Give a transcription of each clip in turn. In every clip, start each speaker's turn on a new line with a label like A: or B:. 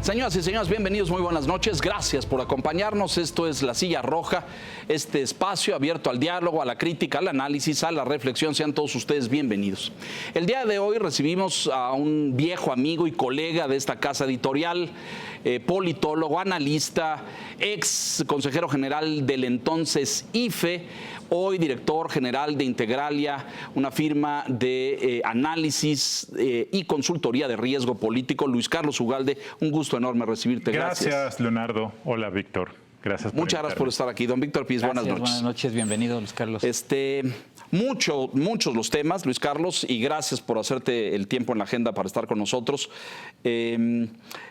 A: Señoras y señores, bienvenidos, muy buenas noches. Gracias por acompañarnos. Esto es La Silla Roja, este espacio abierto al diálogo, a la crítica, al análisis, a la reflexión. Sean todos ustedes bienvenidos. El día de hoy recibimos a un viejo amigo y colega de esta casa editorial, politólogo, analista, ex consejero general del entonces IFE, hoy director general de Integralia, una firma de análisis y consultoría de riesgo político. Luis Carlos Ugalde, un gusto enorme recibirte.
B: Gracias, Leonardo. Hola, Víctor. Gracias por
A: Muchas gracias por estar aquí. Don Víctor Piz, buenas noches.
C: Buenas noches, bienvenido, Luis Carlos.
A: Muchos los temas, Luis Carlos, y gracias por hacerte el tiempo en la agenda para estar con nosotros.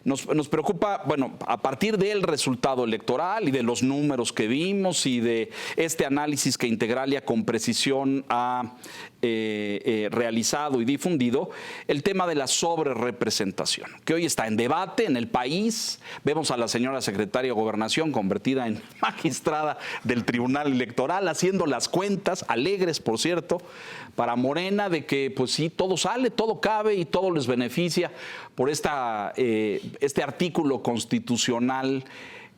A: Nos preocupa, bueno, a partir del resultado electoral y de los números que vimos y de este análisis que Integralia con precisión ha realizado y difundido, el tema de la sobrerepresentación, que hoy está en debate en el país. Vemos a la señora secretaria de Gobernación convertida en magistrada del Tribunal Electoral, haciendo las cuentas, alegres, por cierto, para Morena, de que pues sí, todo sale, todo cabe y todo les beneficia por este artículo constitucional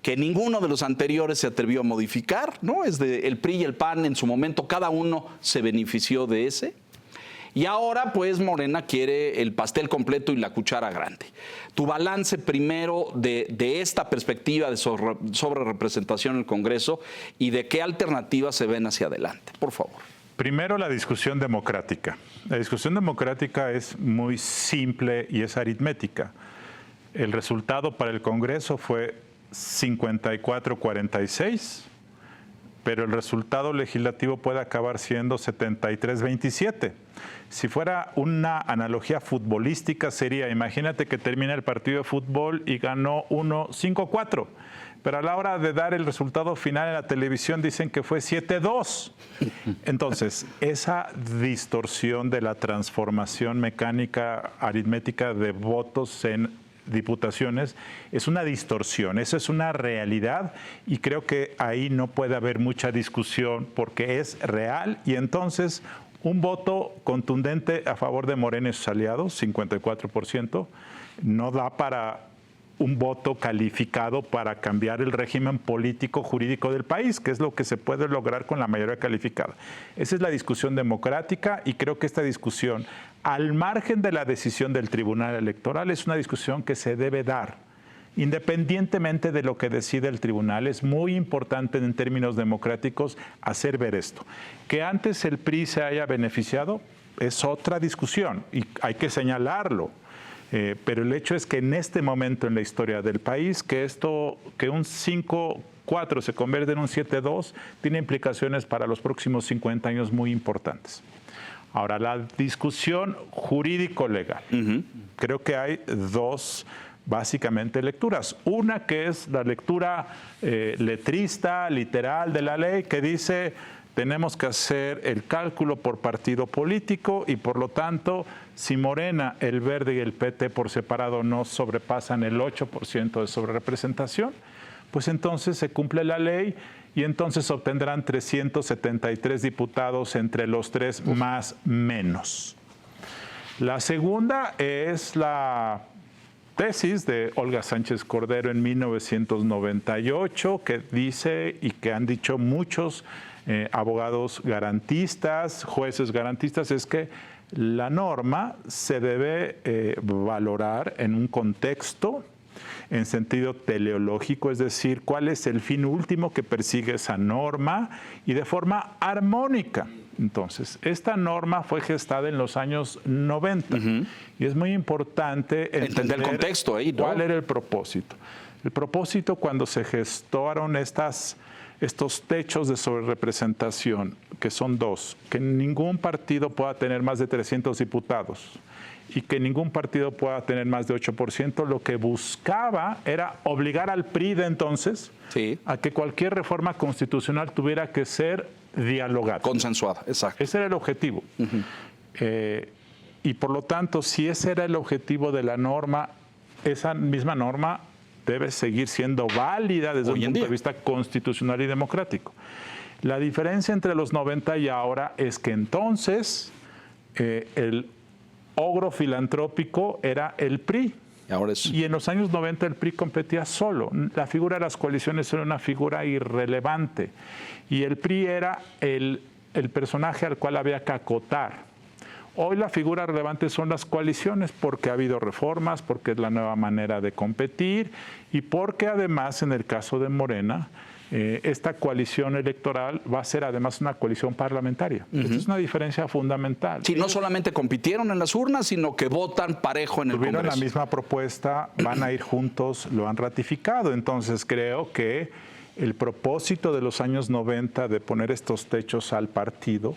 A: que ninguno de los anteriores se atrevió a modificar, ¿no? Es de el PRI y el PAN en su momento, cada uno se benefició de ese. Y ahora, pues, Morena quiere el pastel completo y la cuchara grande. Tu balance primero de esta perspectiva de sobrerepresentación en el Congreso y de qué alternativas se ven hacia adelante, por favor.
B: Primero, la discusión democrática. La discusión democrática es muy simple y es aritmética. El resultado para el Congreso fue 54-46, pero el resultado legislativo puede acabar siendo 73-27. Si fuera una analogía futbolística sería, imagínate que termina el partido de fútbol y ganó 5-4, pero a la hora de dar el resultado final en la televisión dicen que fue 7-2. Entonces, esa distorsión de la transformación mecánica aritmética de votos en diputaciones es una distorsión, eso es una realidad y creo que ahí no puede haber mucha discusión porque es real y entonces un voto contundente a favor de Morena y sus aliados, 54%, no da para un voto calificado para cambiar el régimen político jurídico del país, que es lo que se puede lograr con la mayoría calificada. Esa es la discusión democrática y creo que esta discusión, al margen de la decisión del Tribunal Electoral, es una discusión que se debe dar. Independientemente de lo que decide el tribunal, es muy importante en términos democráticos hacer ver esto. Que antes el PRI se haya beneficiado es otra discusión y hay que señalarlo. Pero el hecho es que en este momento en la historia del país, que un 5-4 se convierte en un 7-2, tiene implicaciones para los próximos 50 años muy importantes. Ahora, la discusión jurídico-legal. Creo que hay dos, básicamente, lecturas. Una que es la lectura letrista, literal de la ley, que dice tenemos que hacer el cálculo por partido político y por lo tanto, si Morena, el Verde y el PT por separado no sobrepasan el 8% de sobrerepresentación, pues entonces se cumple la ley y entonces obtendrán 373 diputados entre los tres más menos. La segunda es la tesis de Olga Sánchez Cordero en 1998 que dice y que han dicho muchos abogados garantistas, jueces garantistas, es que la norma se debe valorar en un contexto en sentido teleológico, es decir, cuál es el fin último que persigue esa norma y de forma armónica. Entonces, esta norma fue gestada en los años 90 y es muy importante entender
A: el contexto ahí, ¿no?
B: ¿Cuál era el propósito? El propósito cuando se gestaron estos techos de sobrerepresentación, que son dos, que ningún partido pueda tener más de 300 diputados y que ningún partido pueda tener más de 8%, lo que buscaba era obligar al PRI de entonces a que cualquier reforma constitucional tuviera que ser dialogada.
A: Consensuada, exacto.
B: Ese era el objetivo. Y por lo tanto, si ese era el objetivo de la norma, esa misma norma debe seguir siendo válida desde un punto de vista constitucional y democrático. La diferencia entre los 90 y ahora es que entonces el ogro filantrópico era el PRI
A: Ahora es...
B: Y en los años 90 el PRI competía solo. La figura de las coaliciones era una figura irrelevante. Y el PRI era el personaje al cual había que acotar. Hoy la figura relevante son las coaliciones porque ha habido reformas, porque es la nueva manera de competir y porque además en el caso de Morena, esta coalición electoral va a ser además una coalición parlamentaria. Esta es una diferencia fundamental.
A: Sí, no solamente compitieron en las urnas, sino que votan parejo en el Congreso.
B: Tuvieron la misma propuesta, van a ir juntos, lo han ratificado. Entonces creo que el propósito de los años 90 de poner estos techos al partido,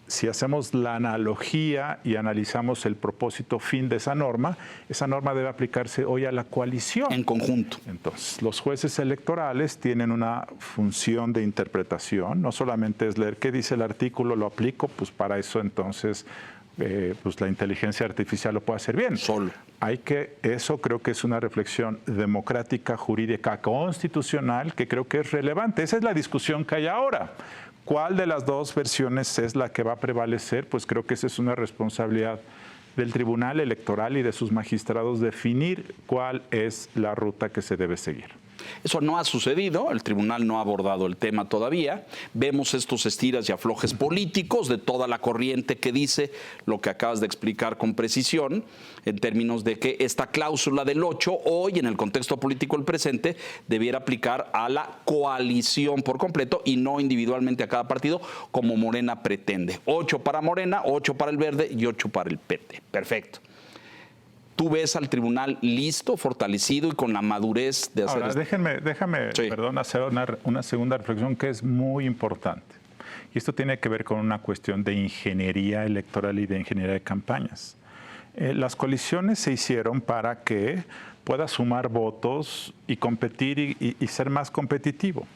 B: si hacemos la analogía y analizamos el propósito fin de esa norma debe aplicarse hoy a la coalición.
A: En conjunto.
B: Entonces, los jueces electorales tienen una función de interpretación, no solamente es leer qué dice el artículo, lo aplico, pues para eso entonces pues la inteligencia artificial lo puede hacer bien.
A: Solo.
B: Eso creo que es una reflexión democrática, jurídica, constitucional, que creo que es relevante. Esa es la discusión que hay ahora. ¿Cuál de las dos versiones es la que va a prevalecer? Pues creo que esa es una responsabilidad del Tribunal Electoral y de sus magistrados definir cuál es la ruta que se debe seguir.
A: Eso no ha sucedido, el tribunal no ha abordado el tema todavía. Vemos estos estiras y aflojes políticos de toda la corriente que dice lo que acabas de explicar con precisión, en términos de que esta cláusula del 8, hoy en el contexto político del presente, debiera aplicar a la coalición por completo y no individualmente a cada partido, como Morena pretende. 8 para Morena, 8 para el Verde y 8 para el PT. Perfecto. ¿Tú ves al tribunal listo, fortalecido y con la madurez de hacer
B: esto? Déjame,
A: sí,
B: hacer una segunda reflexión que es muy importante. Y esto tiene que ver con una cuestión de ingeniería electoral y de ingeniería de campañas. Las coaliciones se hicieron para que pueda sumar votos y competir y ser más competitivo.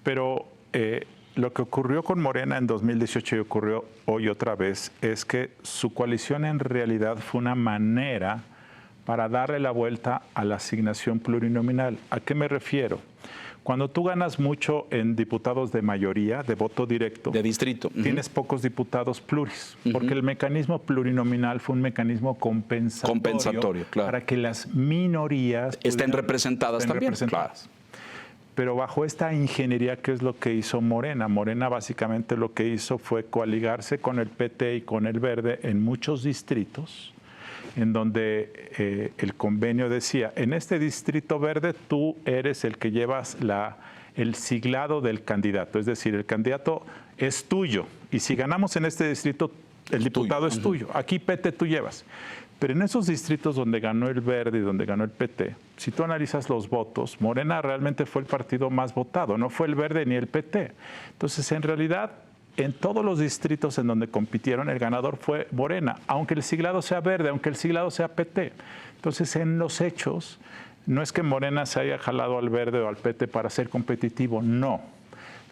B: Pero lo que ocurrió con Morena en 2018 y ocurrió hoy otra vez es que su coalición en realidad fue una manera para darle la vuelta a la asignación plurinominal. ¿A qué me refiero? Cuando tú ganas mucho en diputados de mayoría, de voto directo,
A: de distrito,
B: tienes pocos diputados pluris, porque el mecanismo plurinominal fue un mecanismo compensatorio
A: claro,
B: para que las minorías
A: estén representadas también. Claro.
B: Pero bajo esta ingeniería, ¿qué es lo que hizo Morena? Morena básicamente lo que hizo fue coaligarse con el PT y con el Verde en muchos distritos, en donde el convenio decía, en este distrito verde tú eres el que llevas el siglado del candidato, es decir, el candidato es tuyo, y si ganamos en este distrito, el diputado es tuyo. Aquí PT tú llevas. Pero en esos distritos donde ganó el Verde y donde ganó el PT, si tú analizas los votos, Morena realmente fue el partido más votado, no fue el Verde ni el PT. Entonces, en realidad, en todos los distritos en donde compitieron, el ganador fue Morena, aunque el siglado sea Verde, aunque el siglado sea PT. Entonces, en los hechos, no es que Morena se haya jalado al Verde o al PT para ser competitivo, no.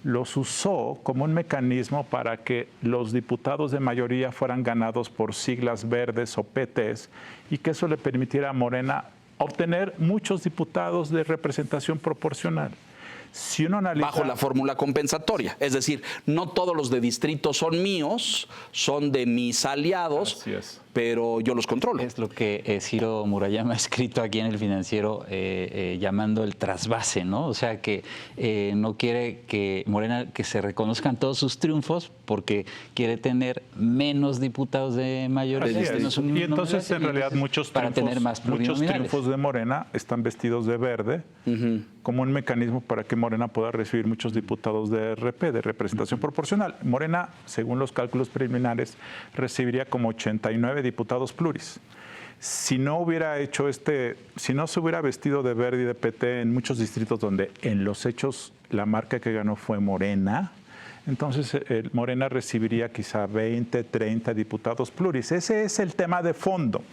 B: Los usó como un mecanismo para que los diputados de mayoría fueran ganados por siglas verdes o PTs y que eso le permitiera a Morena obtener muchos diputados de representación proporcional. Si uno analiza...
A: Bajo la fórmula compensatoria. Es decir, no todos los de distrito son míos, son de mis aliados, pero yo los controlo.
C: Es lo que Ciro Murayama ha escrito aquí en El Financiero, llamando el trasvase, ¿no? O sea, que no quiere que Morena, que se reconozcan todos sus triunfos, porque quiere tener menos diputados de mayoría.
B: Y entonces, en realidad, muchos triunfos de Morena están vestidos de verde, como un mecanismo para que Morena pueda recibir muchos diputados de RP, de representación proporcional. Morena, según los cálculos preliminares, recibiría como 89 diputados pluris. Si no hubiera hecho si no se hubiera vestido de verde y de PT en muchos distritos donde en los hechos la marca que ganó fue Morena, entonces Morena recibiría quizá 20, 30 diputados pluris. Ese es el tema de fondo.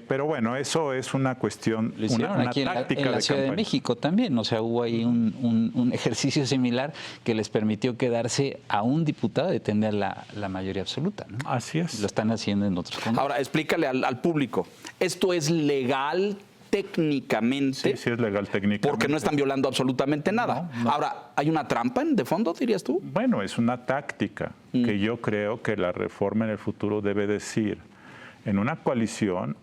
B: Pero bueno, eso es una cuestión, una
C: aquí
B: táctica
C: en la Ciudad de México también. O sea, hubo ahí un ejercicio similar que les permitió quedarse a un diputado de tener la mayoría absoluta, ¿no?
B: Así es.
C: Lo están haciendo en otros congresos.
A: Ahora, explícale al público, ¿esto es legal técnicamente?
B: Sí, es legal técnicamente.
A: Porque no están violando absolutamente nada. No. Ahora, ¿hay una trampa de fondo, dirías tú?
B: Bueno, es una táctica que yo creo que la reforma en el futuro debe decir. En una coalición,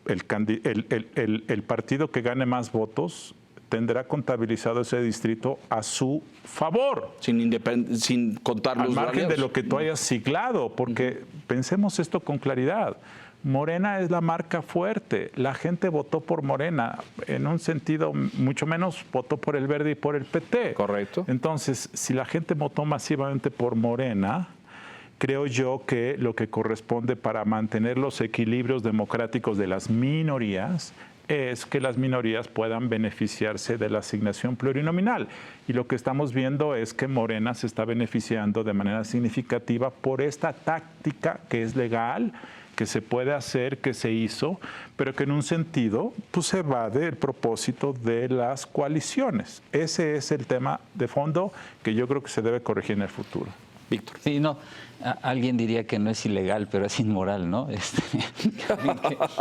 B: el partido que gane más votos tendrá contabilizado ese distrito a su favor.
A: Sin contar los
B: al margen
A: aliados.
B: de lo que tú hayas siglado, porque pensemos esto con claridad. Morena es la marca fuerte. La gente votó por Morena, en un sentido mucho menos votó por el Verde y por el PT.
A: Correcto.
B: Entonces, si la gente votó masivamente por Morena, creo yo que lo que corresponde para mantener los equilibrios democráticos de las minorías es que las minorías puedan beneficiarse de la asignación plurinominal. Y lo que estamos viendo es que Morena se está beneficiando de manera significativa por esta táctica que es legal, que se puede hacer, que se hizo, pero que en un sentido pues, se va del propósito de las coaliciones. Ese es el tema de fondo que yo creo que se debe corregir en el futuro.
A: Víctor.
C: Sí, no, alguien diría que no es ilegal, pero es inmoral, ¿no?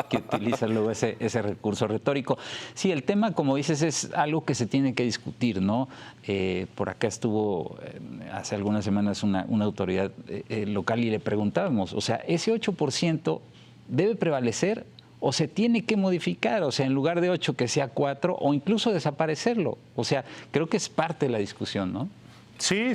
C: Que utiliza luego ese recurso retórico. Sí, el tema, como dices, es algo que se tiene que discutir, ¿no? Por acá estuvo hace algunas semanas una autoridad local y le preguntábamos, o sea, ¿ese 8% debe prevalecer o se tiene que modificar? O sea, en lugar de 8 que sea 4 o incluso desaparecerlo. O sea, creo que es parte de la discusión, ¿no?
B: Sí,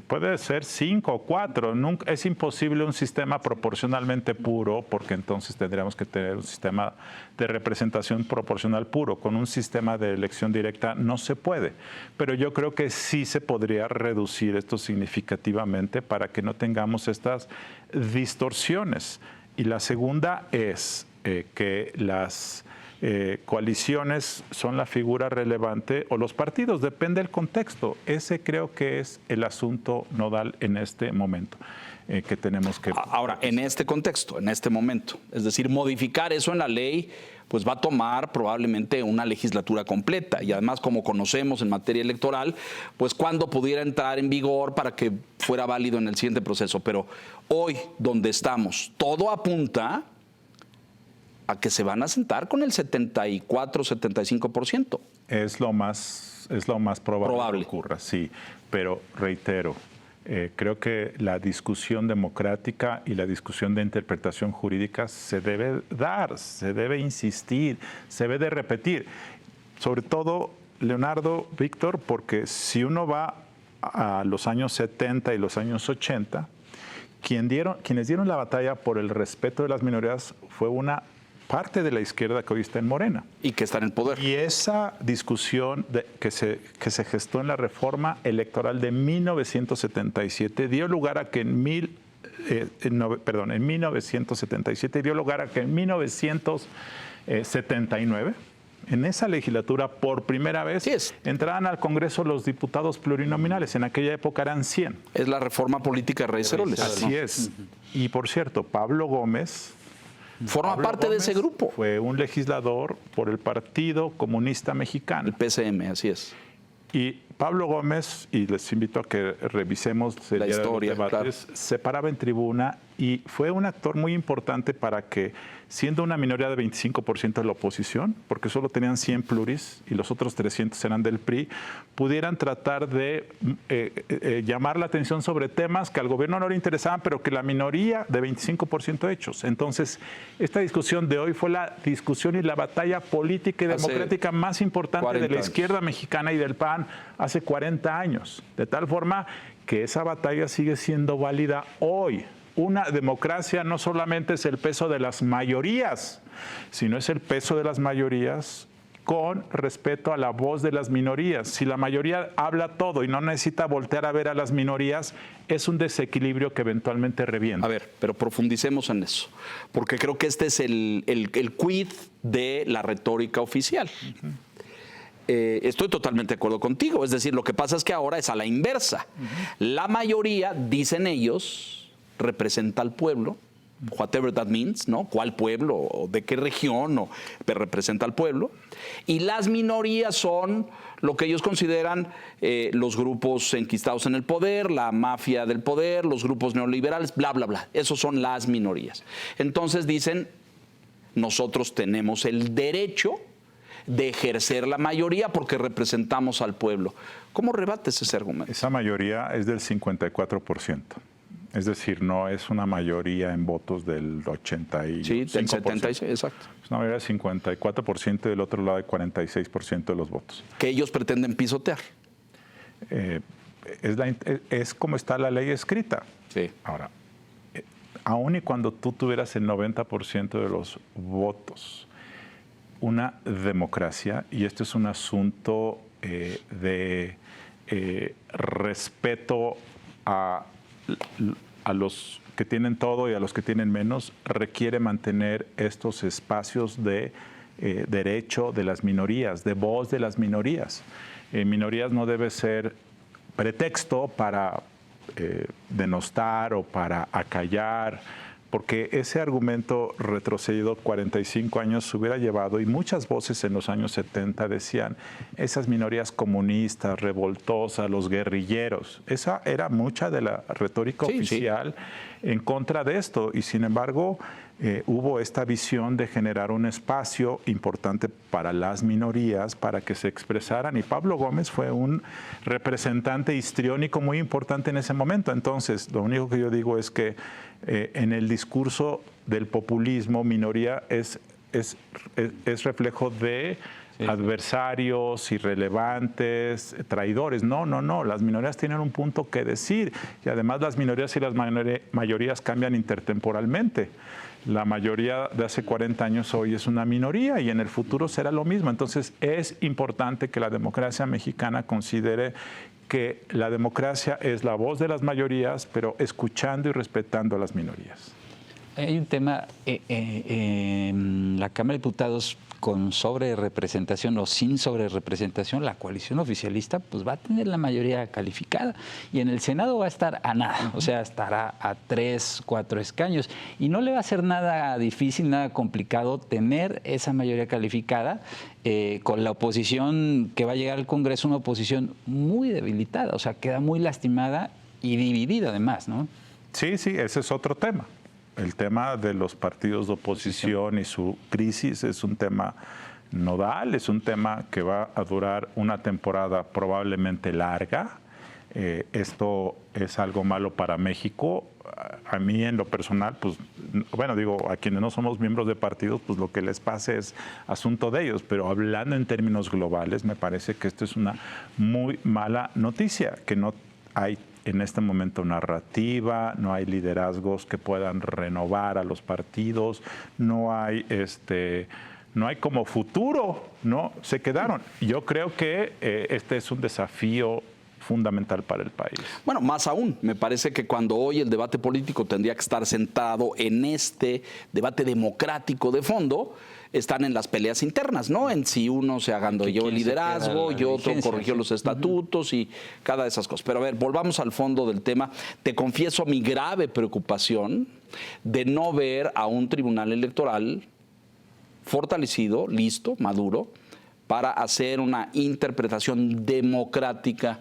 B: puede ser 5 o 4. Nunca, es imposible un sistema proporcionalmente puro, porque entonces tendríamos que tener un sistema de representación proporcional puro. Con un sistema de elección directa no se puede. Pero yo creo que sí se podría reducir esto significativamente para que no tengamos estas distorsiones. Y la segunda es que las coaliciones son la figura relevante o los partidos, depende del contexto. Ese creo que es el asunto nodal en este momento que tenemos que...
A: Ahora, en este contexto, en este momento, es decir, modificar eso en la ley, pues va a tomar probablemente una legislatura completa y además, como conocemos en materia electoral, pues cuándo pudiera entrar en vigor para que fuera válido en el siguiente proceso. Pero hoy, donde estamos, todo apunta a que se van a sentar con el 74-75%.
B: Es lo más probable que ocurra, sí. Pero reitero, creo que la discusión democrática y la discusión de interpretación jurídica se debe dar, se debe insistir, se debe de repetir. Sobre todo, Leonardo, Víctor, porque si uno va a los años 70 y los años 80, quienes dieron la batalla por el respeto de las minorías fue una parte de la izquierda que hoy está en Morena.
A: Y que está en el poder.
B: Y esa discusión que se gestó en la reforma electoral de 1977 dio lugar a que en 1977 dio lugar a que en 1979, en esa legislatura, por primera vez, entraran al Congreso los diputados plurinominales. En aquella época eran 100.
A: Es la reforma política de Reyes Heroles.
B: Así es. Y por cierto, Pablo Gómez
A: parte de ese grupo.
B: Fue un legislador por el Partido Comunista Mexicano.
A: El PCM, así es.
B: Y Pablo Gómez, y les invito a que revisemos
A: la historia,
B: de los debates, se paraba en tribuna y fue un actor muy importante para que, siendo una minoría de 25% de la oposición, porque solo tenían 100 pluris y los otros 300 eran del PRI, pudieran tratar de llamar la atención sobre temas que al gobierno no le interesaban, pero que la minoría de 25% hechos. Entonces, esta discusión de hoy fue la discusión y la batalla política y democrática más importante de la izquierda mexicana y del PAN hace 40 años. De tal forma que esa batalla sigue siendo válida hoy. Una democracia no solamente es el peso de las mayorías, sino es el peso de las mayorías con respeto a la voz de las minorías. Si la mayoría habla todo y no necesita voltear a ver a las minorías, es un desequilibrio que eventualmente revienta.
A: A ver, pero profundicemos en eso, porque creo que este es el quid de la retórica oficial. Estoy totalmente de acuerdo contigo. Es decir, lo que pasa es que ahora es a la inversa. La mayoría, dicen ellos, representa al pueblo, whatever that means, ¿no? ¿Cuál pueblo? ¿O de qué región? Representa al pueblo. Y las minorías son lo que ellos consideran los grupos enquistados en el poder, la mafia del poder, los grupos neoliberales, bla, bla, bla. Esos son las minorías. Entonces dicen, nosotros tenemos el derecho de ejercer la mayoría porque representamos al pueblo. ¿Cómo rebates ese argumento?
B: Esa mayoría es del 54%. Es decir, no es una mayoría en votos del 85%.
A: Sí, del 76%, exacto.
B: Es una mayoría del 54% y del otro lado del 46% de los votos.
A: Que ellos pretenden pisotear.
B: Es como está la ley escrita.
A: Sí.
B: Ahora, aun y cuando tú tuvieras el 90% de los votos, una democracia, y esto es un asunto de respeto a los que tienen todo y a los que tienen menos, requiere mantener estos espacios de derecho de las minorías, de voz de las minorías. Minorías no debe ser pretexto para denostar o para acallar, porque ese argumento retrocedido 45 años se hubiera llevado, y muchas voces en los años 70 decían, esas minorías comunistas, revoltosas, los guerrilleros. Esa era mucha de la retórica oficial en contra de esto, y sin embargo hubo esta visión de generar un espacio importante para las minorías, para que se expresaran, y Pablo Gómez fue un representante histriónico muy importante en ese momento. Entonces, lo único que yo digo es que en el discurso del populismo, minoría es reflejo de adversarios, irrelevantes, traidores. No, las minorías tienen un punto que decir, y además las minorías y las mayorías cambian intertemporalmente. La mayoría de hace 40 años hoy es una minoría y en el futuro será lo mismo. Entonces es importante que la democracia mexicana considere que la democracia es la voz de las mayorías, pero escuchando y respetando a las minorías.
C: Hay un tema en la Cámara de Diputados con sobrerepresentación o sin sobrerepresentación, la coalición oficialista pues va a tener la mayoría calificada y en el Senado va a estar a nada, o sea, estará a 3, 4 escaños y no le va a ser nada difícil, nada complicado tener esa mayoría calificada con la oposición que va a llegar al Congreso, una oposición muy debilitada, o sea, queda muy lastimada y dividida además, ¿no?
B: Sí, ese es otro tema. El tema de los partidos de oposición y su crisis es un tema nodal, es un tema que va a durar una temporada probablemente larga. Esto es algo malo para México. A mí en lo personal, pues, bueno, digo, a quienes no somos miembros de partidos, pues lo que les pase es asunto de ellos, pero hablando en términos globales, me parece que esto es una muy mala noticia, que no hay en este momento narrativa, no hay liderazgos que puedan renovar a los partidos, no hay como futuro, ¿no? Se quedaron. Yo creo que este es un desafío fundamental para el país.
A: Bueno, más aún, me parece que cuando hoy el debate político tendría que estar centrado en este debate democrático de fondo, están en las peleas internas, ¿no? En si uno se agandalló el liderazgo y otro corrigió los estatutos y cada de esas cosas. Pero a ver, volvamos al fondo del tema. Te confieso mi grave preocupación de no ver a un tribunal electoral fortalecido, listo, maduro, para hacer una interpretación democrática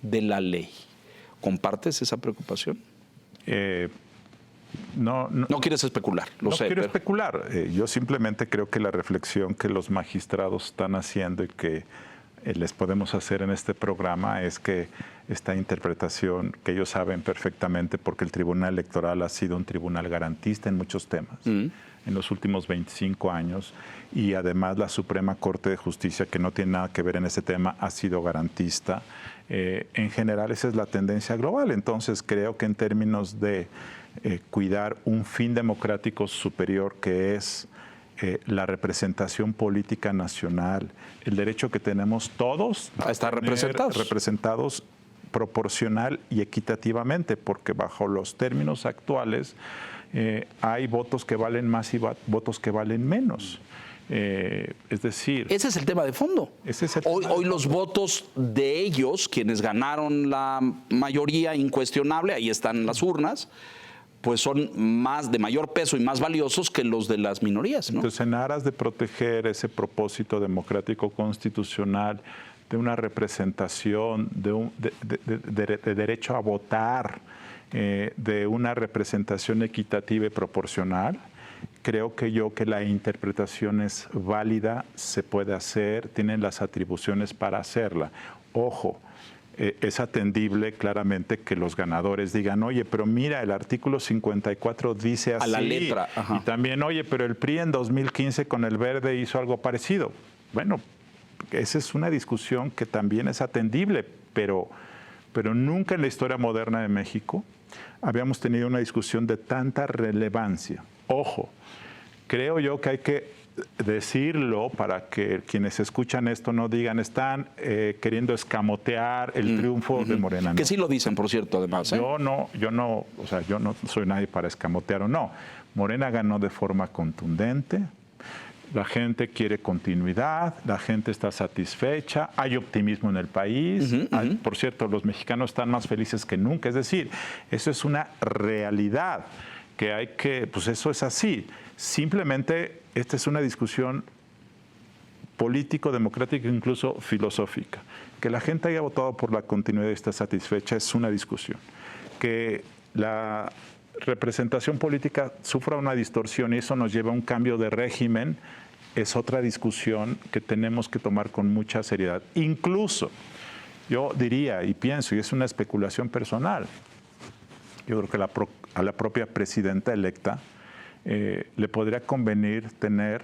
A: de la ley. ¿Compartes esa preocupación? No quieres especular, lo sé.
B: No quiero especular. Yo simplemente creo que la reflexión que los magistrados están haciendo y que les podemos hacer en este programa es que esta interpretación que ellos saben perfectamente, porque el Tribunal Electoral ha sido un tribunal garantista en muchos temas en los últimos 25 años, y además la Suprema Corte de Justicia, que no tiene nada que ver en ese tema, ha sido garantista. En general esa es la tendencia global. Entonces creo que en términos de cuidar un fin democrático superior que es la representación política nacional, el derecho que tenemos todos
A: a estar representados
B: proporcional y equitativamente, porque bajo los términos actuales hay votos que valen más y votos que valen menos. Es decir...
A: Ese es el tema de fondo. Hoy los votos de ellos, quienes ganaron la mayoría incuestionable, ahí están las urnas, pues son de mayor peso y más valiosos que los de las minorías, ¿no?
B: Entonces, en aras de proteger ese propósito democrático constitucional de una representación, de derecho a votar, de una representación equitativa y proporcional, creo que la interpretación es válida, se puede hacer, tienen las atribuciones para hacerla. Ojo, es atendible claramente que los ganadores digan, oye, pero mira, el artículo 54 dice así.
A: A la letra.
B: Y también, oye, pero el PRI en 2015 con el Verde hizo algo parecido. Bueno, esa es una discusión que también es atendible, pero nunca en la historia moderna de México habíamos tenido una discusión de tanta relevancia. Ojo, creo yo que hay que decirlo para que quienes escuchan esto no digan están queriendo escamotear el triunfo de Morena.
A: Que sí lo dicen, por cierto, además.
B: Yo no soy nadie para escamotear o no. Morena ganó de forma contundente. La gente quiere continuidad, la gente está satisfecha, hay optimismo en el país. Por cierto, los mexicanos están más felices que nunca. Es decir, eso es una realidad que hay que, pues eso es así. Simplemente esta es una discusión político-democrática, incluso filosófica. Que la gente haya votado por la continuidad y está satisfecha es una discusión. Que la representación política sufra una distorsión y eso nos lleva a un cambio de régimen es otra discusión que tenemos que tomar con mucha seriedad. Incluso, yo diría y pienso, y es una especulación personal, yo creo que a la propia presidenta electa le podría convenir tener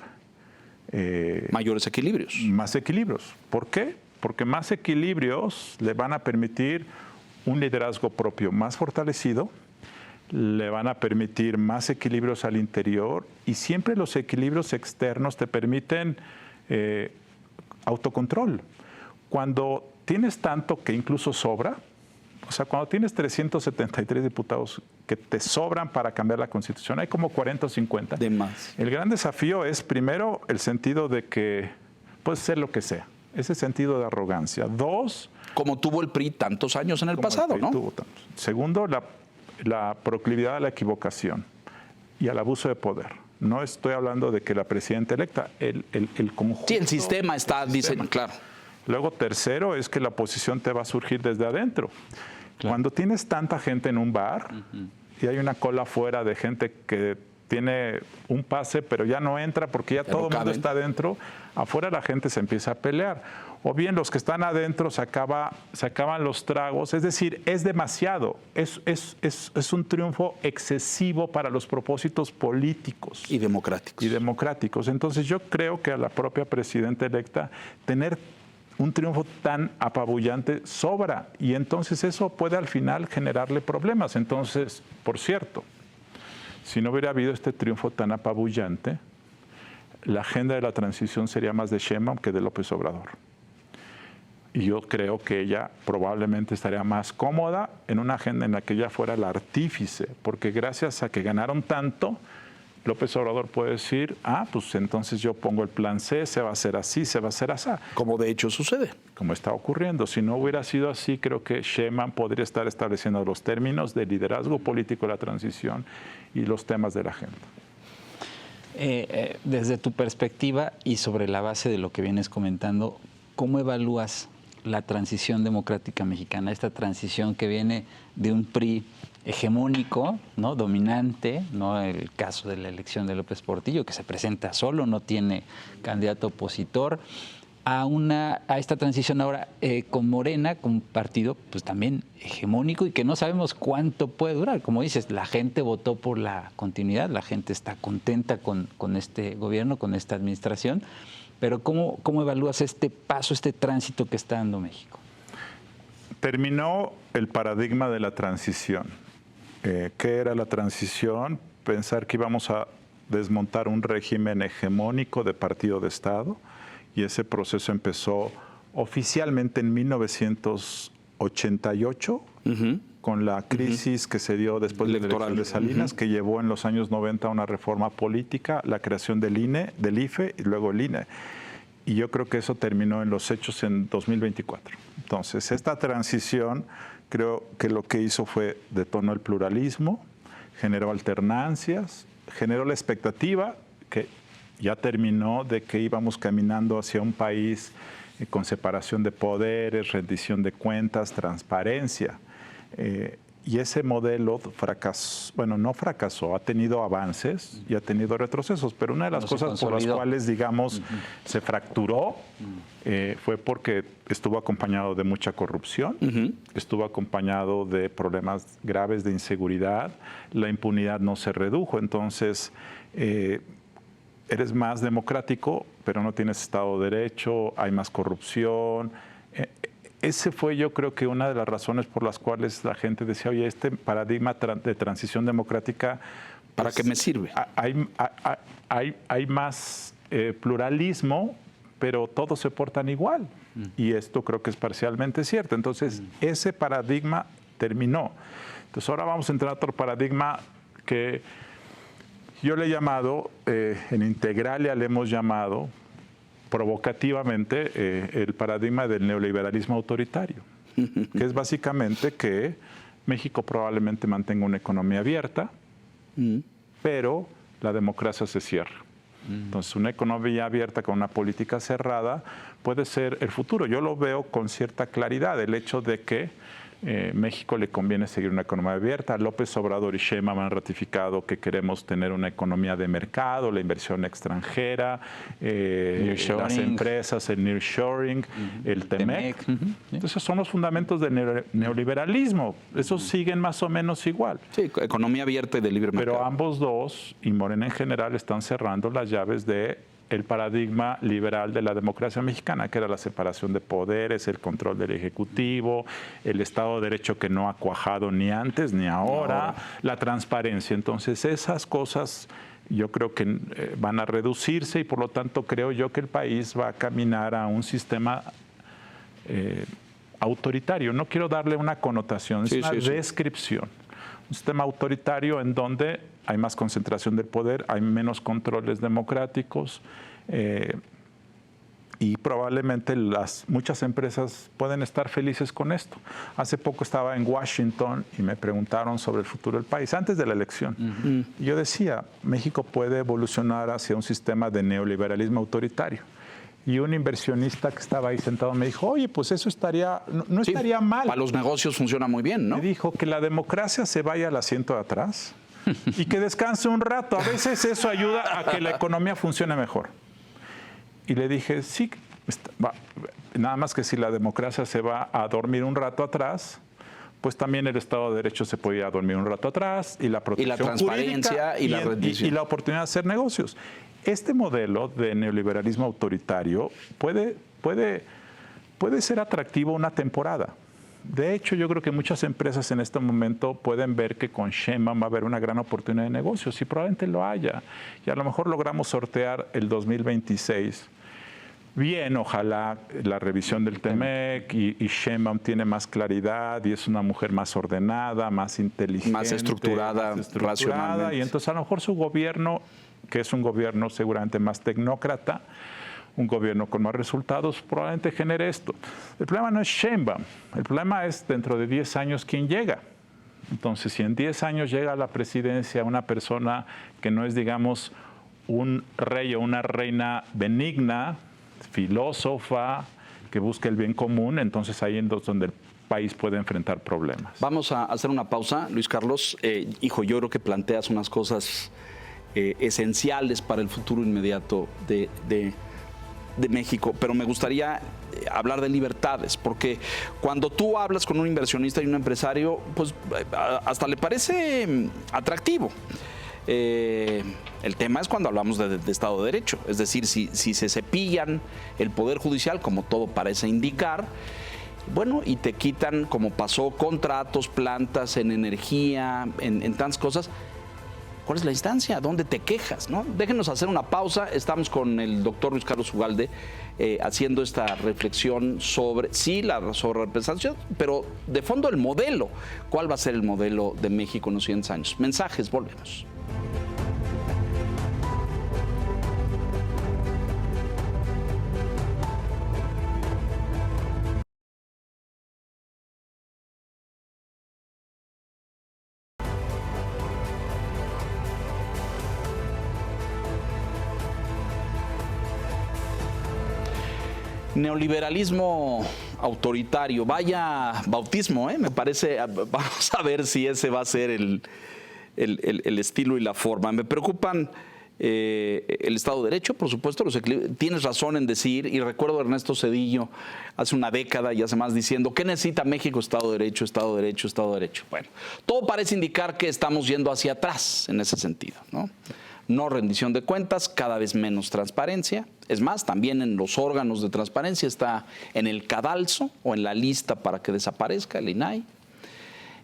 A: mayores equilibrios.
B: Más equilibrios. ¿Por qué? Porque más equilibrios le van a permitir un liderazgo propio más fortalecido, le van a permitir más equilibrios al interior y siempre los equilibrios externos te permiten autocontrol. Cuando tienes tanto que incluso sobra, o sea, cuando tienes 373 diputados que te sobran para cambiar la Constitución, hay como 40 o 50.
A: De más.
B: El gran desafío es, primero, el sentido de que puedes ser lo que sea. Ese sentido de arrogancia. Dos...
A: Como tuvo el PRI tantos años en el pasado, ¿no?
B: Tuvo tantos. Segundo, la proclividad a la equivocación y al abuso de poder. No estoy hablando de que la presidenta electa, el conjunto...
A: Sí, el sistema está, dicen, claro.
B: Luego, tercero, es que la oposición te va a surgir desde adentro. Claro. Cuando tienes tanta gente en un bar y hay una cola afuera de gente que tiene un pase, pero ya no entra porque ya todo el mundo está adentro, afuera la gente se empieza a pelear. O bien los que están adentro se acaban los tragos. Es decir, es demasiado. Es un triunfo excesivo para los propósitos políticos.
A: Y democráticos.
B: Entonces yo creo que a la propia presidenta electa tener un triunfo tan apabullante sobra. Y entonces eso puede al final generarle problemas. Entonces, por cierto, si no hubiera habido este triunfo tan apabullante, la agenda de la transición sería más de Sheinbaum que de López Obrador. Y yo creo que ella probablemente estaría más cómoda en una agenda en la que ella fuera la artífice, porque gracias a que ganaron tanto, López Obrador puede decir, pues entonces yo pongo el plan C, se va a hacer así, se va a hacer así.
A: Como de hecho sucede.
B: Como está ocurriendo. Si no hubiera sido así, creo que Sheinbaum podría estar estableciendo los términos de liderazgo político de la transición y los temas de la agenda.
C: Desde tu perspectiva y sobre la base de lo que vienes comentando, ¿cómo evalúas la transición democrática mexicana, esta transición que viene de un PRI hegemónico, ¿no?, dominante, ¿no?, el caso de la elección de López Portillo, que se presenta solo, no tiene candidato opositor, a esta transición ahora con Morena, con un partido pues también hegemónico y que no sabemos cuánto puede durar? Como dices, la gente votó por la continuidad, la gente está contenta con este gobierno, con esta administración, pero ¿cómo evalúas este paso, este tránsito que está dando México?
B: Terminó el paradigma de la transición. ¿Qué era la transición? Pensar que íbamos a desmontar un régimen hegemónico de partido de Estado, y ese proceso empezó oficialmente en 1988 con la crisis que se dio después de la elección de Salinas, que llevó en los años 90 a una reforma política, la creación del INE, del IFE y luego el INE. Y yo creo que eso terminó en los hechos en 2024. Entonces, esta transición creo que lo que hizo fue detonó el pluralismo, generó alternancias, generó la expectativa que ya terminó de que íbamos caminando hacia un país con separación de poderes, rendición de cuentas, transparencia. y ese modelo fracasó, bueno, no fracasó, ha tenido avances y ha tenido retrocesos, pero una de las cosas por las cuales, digamos, se fracturó fue porque estuvo acompañado de mucha corrupción, estuvo acompañado de problemas graves de inseguridad, la impunidad no se redujo, entonces eres más democrático, pero no tienes Estado de Derecho, hay más corrupción. Ese fue, yo creo que una de las razones por las cuales la gente decía, oye, este paradigma de transición democrática,
A: ¿para qué me sirve?
B: Hay más pluralismo, pero todos se portan igual. Y esto creo que es parcialmente cierto. Entonces, ese paradigma terminó. Entonces, ahora vamos a entrar a otro paradigma que yo le he llamado, en Integralia le hemos llamado, provocativamente el paradigma del neoliberalismo autoritario, que es básicamente que México probablemente mantenga una economía abierta, pero la democracia se cierra. Entonces, una economía abierta con una política cerrada puede ser el futuro. Yo lo veo con cierta claridad, el hecho de que México le conviene seguir una economía abierta. López Obrador y Sheinbaum han ratificado que queremos tener una economía de mercado, la inversión extranjera, las empresas, el nearshoring, el TEMEC. Entonces son los fundamentos del neoliberalismo. Esos siguen más o menos igual.
A: Sí, economía abierta y de libre mercado.
B: Pero ambos dos, y Morena en general, están cerrando las llaves de el paradigma liberal de la democracia mexicana, que era la separación de poderes, el control del Ejecutivo, el Estado de Derecho que no ha cuajado ni antes ni ahora, la transparencia. Entonces, esas cosas yo creo que van a reducirse y por lo tanto creo yo que el país va a caminar a un sistema autoritario. No quiero darle una connotación, es una descripción. Un sistema autoritario en donde hay más concentración del poder, hay menos controles democráticos y probablemente muchas empresas pueden estar felices con esto. Hace poco estaba en Washington y me preguntaron sobre el futuro del país, antes de la elección. Y yo decía, México puede evolucionar hacia un sistema de neoliberalismo autoritario. Y un inversionista que estaba ahí sentado me dijo, oye, pues eso estaría, no estaría mal.
A: Para los negocios funciona muy bien, ¿no?
B: Me dijo que la democracia se vaya al asiento de atrás y que descanse un rato. A veces eso ayuda a que la economía funcione mejor. Y le dije, sí, nada más que si la democracia se va a dormir un rato atrás, pues también el Estado de Derecho se podía dormir un rato atrás y la protección
A: y la transparencia y la rendición.
B: Y la oportunidad de hacer negocios. Este modelo de neoliberalismo autoritario puede ser atractivo una temporada. De hecho, yo creo que muchas empresas en este momento pueden ver que con Sheinbaum va a haber una gran oportunidad de negocios y probablemente lo haya. Y a lo mejor logramos sortear el 2026. Bien, ojalá la revisión del TEMEC y Sheinbaum tiene más claridad y es una mujer más ordenada, más inteligente.
A: Más estructurada, racionalmente.
B: Y entonces a lo mejor su gobierno, que es un gobierno seguramente más tecnócrata, un gobierno con más resultados, probablemente genere esto. El problema no es Sheinbaum, el problema es dentro de 10 años quién llega. Entonces, si en 10 años llega a la presidencia una persona que no es, digamos, un rey o una reina benigna, filósofa, que busca el bien común, entonces ahí es donde el país puede enfrentar problemas.
A: Vamos a hacer una pausa, Luis Carlos. Hijo, yo creo que planteas unas cosas esenciales para el futuro inmediato de México, pero me gustaría hablar de libertades, porque cuando tú hablas con un inversionista y un empresario, pues hasta le parece atractivo. El tema es cuando hablamos de Estado de Derecho, es decir, si se cepillan el Poder Judicial, como todo parece indicar, bueno, y te quitan, como pasó, contratos, plantas, en energía, en tantas cosas. ¿Cuál es la instancia? ¿Dónde te quejas? ¿No? Déjenos hacer una pausa. Estamos con el doctor Luis Carlos Ugalde haciendo esta reflexión sobre, sí, la sobrerepresentación, pero de fondo el modelo. ¿Cuál va a ser el modelo de México en los siguientes años? Mensajes, volvemos. Neoliberalismo autoritario. Vaya bautismo, me parece. Vamos a ver si ese va a ser el estilo y la forma. Me preocupan el Estado de Derecho, por supuesto. Tienes razón en decir, y recuerdo a Ernesto Zedillo hace una década y hace más diciendo, ¿qué necesita México? Estado de Derecho, Estado de Derecho, Estado de Derecho. Bueno, todo parece indicar que estamos yendo hacia atrás en ese sentido, ¿no? No rendición de cuentas, cada vez menos transparencia. Es más, también en los órganos de transparencia está en el cadalso o en la lista para que desaparezca el INAI.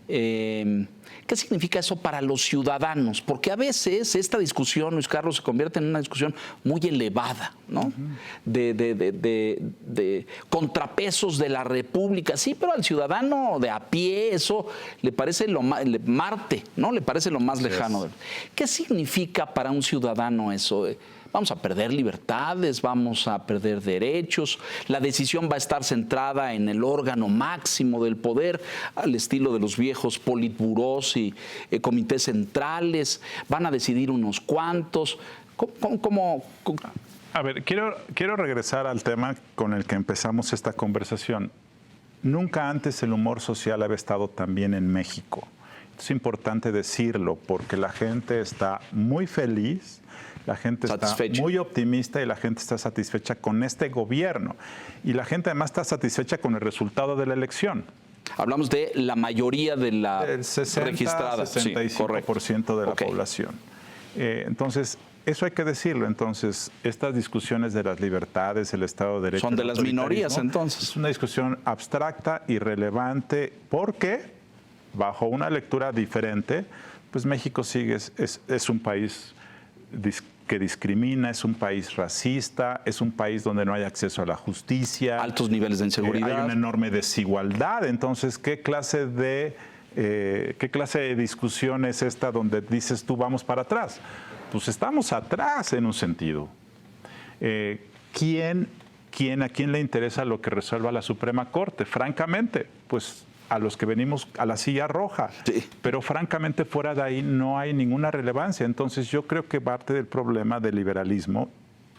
A: ¿Qué significa eso para los ciudadanos? Porque a veces esta discusión, Luis Carlos, se convierte en una discusión muy elevada, ¿no? De contrapesos de la República. Sí, pero al ciudadano de a pie eso le parece Marte, ¿no? Le parece lo más lejano. ¿Qué significa para un ciudadano eso? Vamos a perder libertades, vamos a perder derechos, la decisión va a estar centrada en el órgano máximo del poder, al estilo de los viejos politburós y comités centrales, van a decidir unos cuantos. ¿Cómo?
B: A ver, quiero regresar al tema con el que empezamos esta conversación. Nunca antes el humor social había estado tan bien en México. Es importante decirlo porque la gente está muy feliz. La gente está muy optimista y la gente está satisfecha con este gobierno. Y la gente además está satisfecha con el resultado de la elección.
A: Hablamos de la mayoría de la
B: el 60,
A: registrada.
B: 65% de la población. Entonces, eso hay que decirlo. Entonces, estas discusiones de las libertades, el Estado de Derecho...
A: Son de las minorías, entonces.
B: Es una discusión abstracta, irrelevante, porque bajo una lectura diferente, pues México sigue, es un país que discrimina, es un país racista, es un país donde no hay acceso a la justicia.
A: Altos niveles de inseguridad.
B: Hay una enorme desigualdad. Entonces, ¿qué clase de discusión es esta donde dices tú vamos para atrás? Pues estamos atrás en un sentido. ¿A quién le interesa lo que resuelva la Suprema Corte? Francamente, pues a los que venimos a la silla roja. Sí. Pero francamente fuera de ahí no hay ninguna relevancia. Entonces yo creo que parte del problema del liberalismo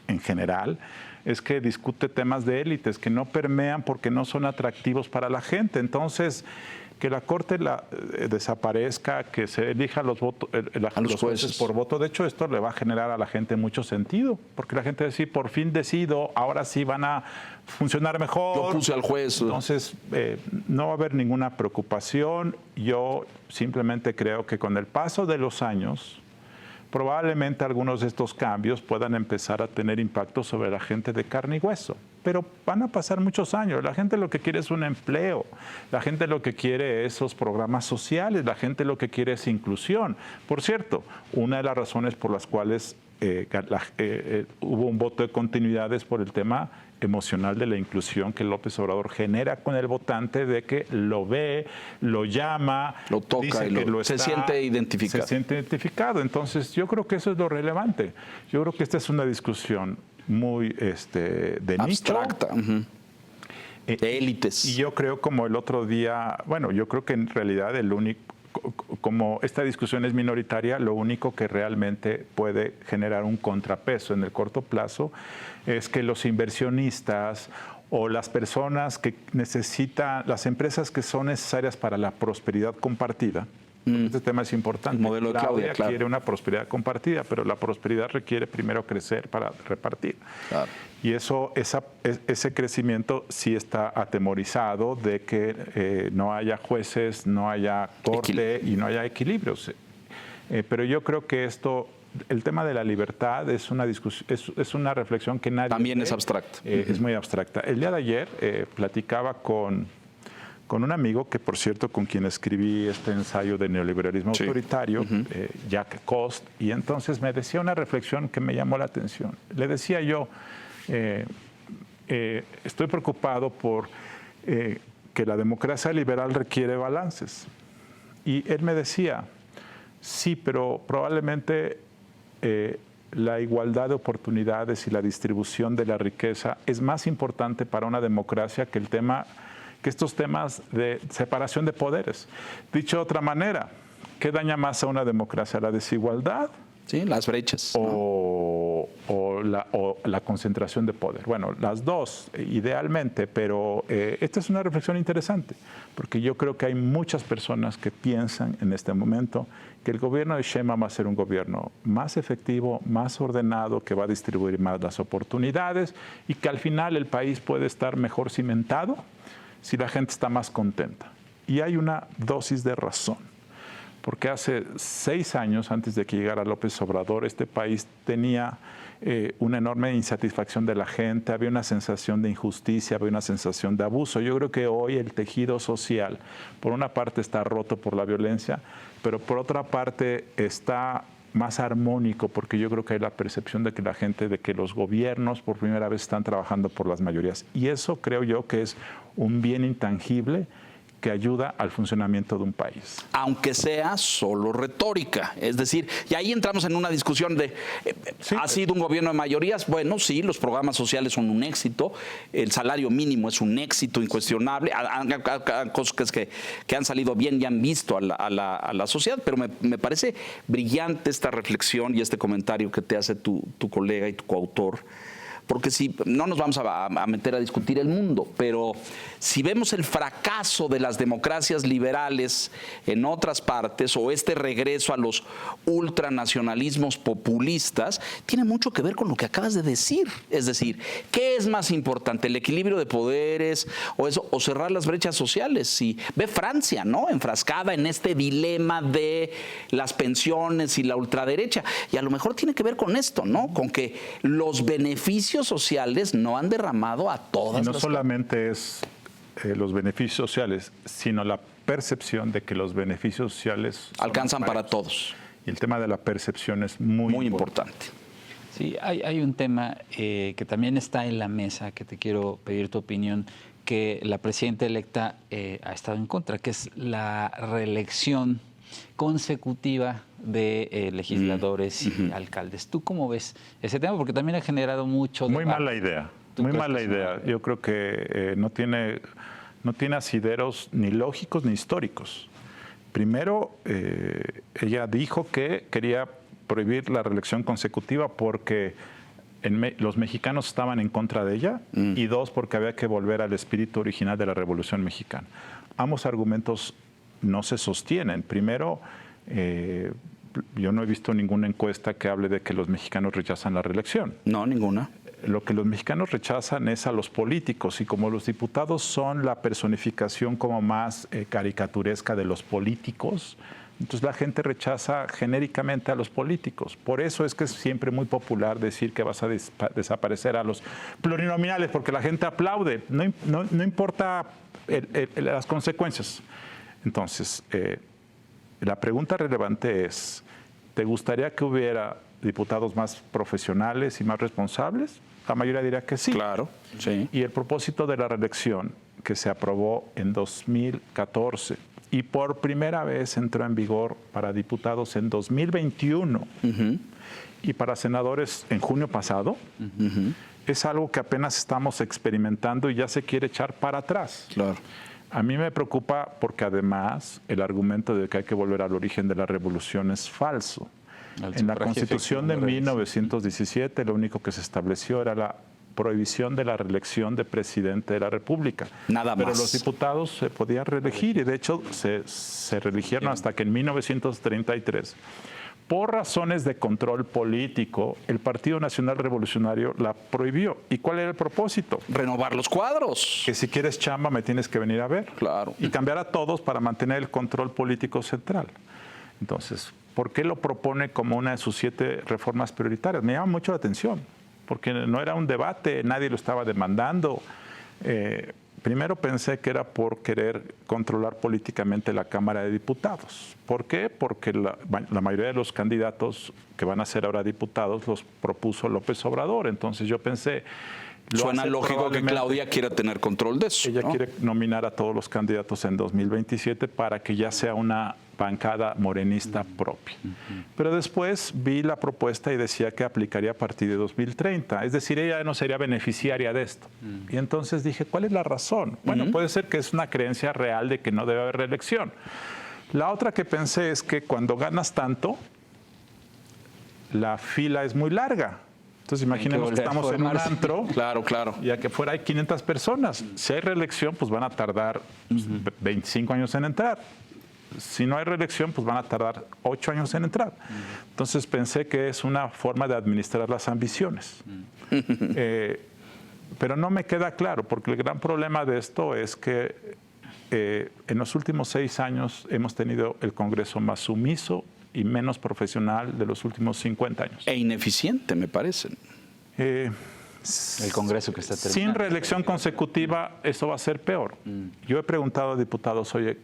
B: en general es que discute temas de élites que no permean porque no son atractivos para la gente. Entonces, que la Corte desaparezca, que se elija los jueces por voto. De hecho, esto le va a generar a la gente mucho sentido, porque la gente va a decir, por fin decido, ahora sí van a funcionar mejor.
A: Yo puse al juez.
B: Entonces, no va a haber ninguna preocupación. Yo simplemente creo que con el paso de los años, probablemente algunos de estos cambios puedan empezar a tener impacto sobre la gente de carne y hueso. Pero van a pasar muchos años. La gente lo que quiere es un empleo. La gente lo que quiere es esos programas sociales. La gente lo que quiere es inclusión. Por cierto, una de las razones por las cuales hubo un voto de continuidad es por el tema emocional de la inclusión que López Obrador genera con el votante, de que lo ve, lo llama,
A: lo toca y se siente identificado.
B: Se siente identificado. Entonces, yo creo que eso es lo relevante. Yo creo que esta es una discusión muy de
A: abstracta,
B: nicho.
A: De élites.
B: Y yo creo, como el otro día, bueno, yo creo que en realidad como esta discusión es minoritaria, lo único que realmente puede generar un contrapeso en el corto plazo es que los inversionistas o las personas que necesitan, las empresas que son necesarias para la prosperidad compartida. Este tema es importante.
A: El modelo de Claudia
B: quiere una prosperidad compartida, pero la prosperidad requiere primero crecer para repartir. Claro. Y ese crecimiento sí está atemorizado de que no haya jueces, no haya corte y no haya equilibrios. Pero yo creo que el tema de la libertad es una discusión, es una reflexión que nadie...
A: También es abstracta.
B: Es muy abstracta. El día de ayer platicaba con un amigo que, por cierto, con quien escribí este ensayo de neoliberalismo autoritario, Jack Cost, y entonces me decía una reflexión que me llamó la atención. Le decía yo, estoy preocupado por que la democracia liberal requiere balances. Y él me decía, sí, pero probablemente la igualdad de oportunidades y la distribución de la riqueza es más importante para una democracia que estos temas de separación de poderes. Dicho de otra manera, ¿qué daña más a una democracia? ¿La desigualdad?
A: Sí, las brechas.
B: O o la concentración de poder? Bueno, las dos, idealmente, pero esta es una reflexión interesante, porque yo creo que hay muchas personas que piensan en este momento que el gobierno de Sheinbaum va a ser un gobierno más efectivo, más ordenado, que va a distribuir más las oportunidades y que al final el país puede estar mejor cimentado si la gente está más contenta. Y hay una dosis de razón, porque hace 6 años, antes de que llegara López Obrador, este país tenía una enorme insatisfacción de la gente, había una sensación de injusticia, había una sensación de abuso. Yo creo que hoy el tejido social, por una parte está roto por la violencia, pero por otra parte está más armónico, porque yo creo que hay la percepción de que la gente, de que los gobiernos por primera vez están trabajando por las mayorías. Y eso creo yo que es un bien intangible que ayuda al funcionamiento de un país.
A: Aunque sea solo retórica. Es decir, y ahí entramos en una discusión de,
B: Sí.
A: ¿ha sido un gobierno de mayorías? Bueno, sí, los programas sociales son un éxito, el salario mínimo es un éxito incuestionable, cosas que han salido bien y han visto a la sociedad, pero me parece brillante esta reflexión y este comentario que te hace tu colega y tu coautor. Porque si no nos vamos a meter a discutir el mundo, pero si vemos el fracaso de las democracias liberales en otras partes o este regreso a los ultranacionalismos populistas, tiene mucho que ver con lo que acabas de decir. Es decir, ¿qué es más importante, el equilibrio de poderes o cerrar las brechas sociales? Si ve Francia, ¿no?, enfrascada en este dilema de las pensiones y la ultraderecha, y a lo mejor tiene que ver con esto, ¿no?, con que los beneficios sociales no han derramado a todas
B: Y no
A: las...
B: solamente es los beneficios sociales, sino la percepción de que los beneficios sociales
A: alcanzan para todos.
B: Y el tema de la percepción es muy
A: importante.
C: Sí, hay un tema que también está en la mesa, que te quiero pedir tu opinión, que la presidenta electa ha estado en contra, que es la reelección consecutiva de legisladores y alcaldes. ¿Tú cómo ves ese tema? Porque también ha generado mucho debate.
B: Muy mala idea, muy mala idea. Yo creo que no tiene asideros ni lógicos ni históricos. Primero, ella dijo que quería prohibir la reelección consecutiva porque los mexicanos estaban en contra de ella, y 2, porque había que volver al espíritu original de la Revolución Mexicana. Ambos argumentos no se sostienen. Primero, yo no he visto ninguna encuesta que hable de que los mexicanos rechazan la reelección.
A: No, ninguna.
B: Lo que los mexicanos rechazan es a los políticos, y como los diputados son la personificación como más caricaturesca de los políticos, entonces la gente rechaza genéricamente a los políticos. Por eso es que es siempre muy popular decir que vas a desaparecer a los plurinominales, porque la gente aplaude, no importa las consecuencias. Entonces, la pregunta relevante es, ¿te gustaría que hubiera diputados más profesionales y más responsables? La mayoría dirá que sí.
A: Claro, sí.
B: Y el propósito de la reelección, que se aprobó en 2014 y por primera vez entró en vigor para diputados en 2021 y para senadores en junio pasado, es algo que apenas estamos experimentando y ya se quiere echar para atrás.
A: Claro.
B: A mí me preocupa porque además el argumento de que hay que volver al origen de la revolución es falso. En la Constitución de 1917 lo único que se estableció era la prohibición de la reelección de presidente de la República.
A: Nada más.
B: Pero los diputados se podían reelegir, y de hecho se reeligieron hasta que en 1933, por razones de control político, el Partido Nacional Revolucionario la prohibió. ¿Y cuál era el propósito?
A: Renovar los cuadros.
B: Que si quieres chamba me tienes que venir a ver.
A: Claro.
B: Y cambiar a todos para mantener el control político central. Entonces, ¿por qué lo propone como una de sus 7 reformas prioritarias? Me llama mucho la atención, porque no era un debate, nadie lo estaba demandando. Primero pensé que era por querer controlar políticamente la Cámara de Diputados. ¿Por qué? Porque la mayoría de los candidatos que van a ser ahora diputados los propuso López Obrador. Entonces yo pensé...
A: Suena lógico que Claudia quiera tener control de eso.
B: Ella quiere nominar a todos los candidatos en 2027 para que ya sea una bancada morenista propia. Pero después vi la propuesta y decía que aplicaría a partir de 2030. Es decir, ella no sería beneficiaria de esto. Y entonces dije, ¿cuál es la razón? Bueno, puede ser que es una creencia real de que no debe haber reelección. La otra que pensé es que cuando ganas tanto, la fila es muy larga. Entonces imaginemos que estamos en un antro.
A: Claro, claro.
B: Y a que fuera hay 500 personas. Si hay reelección, pues van a tardar 25 años en entrar. Si no hay reelección, pues van a tardar 8 años en entrar. Entonces pensé que es una forma de administrar las ambiciones. Pero no me queda claro, porque el gran problema de esto es que en los últimos 6 años hemos tenido el Congreso más sumiso y menos profesional de los últimos 50 años.
A: E ineficiente, me parece.
C: El Congreso que está terminando.
B: Sin reelección consecutiva, eso va a ser peor. Yo he preguntado a diputados, oye,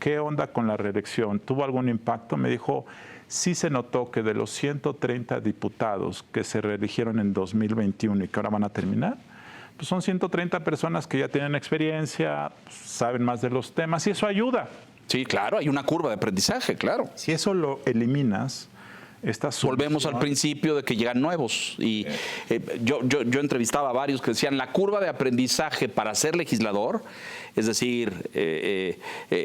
B: ¿qué onda con la reelección? ¿Tuvo algún impacto? Me dijo, sí se notó que de los 130 diputados que se reeligieron en 2021 y que ahora van a terminar, pues son 130 personas que ya tienen experiencia, saben más de los temas y eso ayuda.
A: Sí, claro, hay una curva de aprendizaje, claro.
B: Si eso lo eliminas,
A: volvemos al principio de que llegan nuevos. Y yo entrevistaba a varios que decían, la curva de aprendizaje para ser legislador, es decir,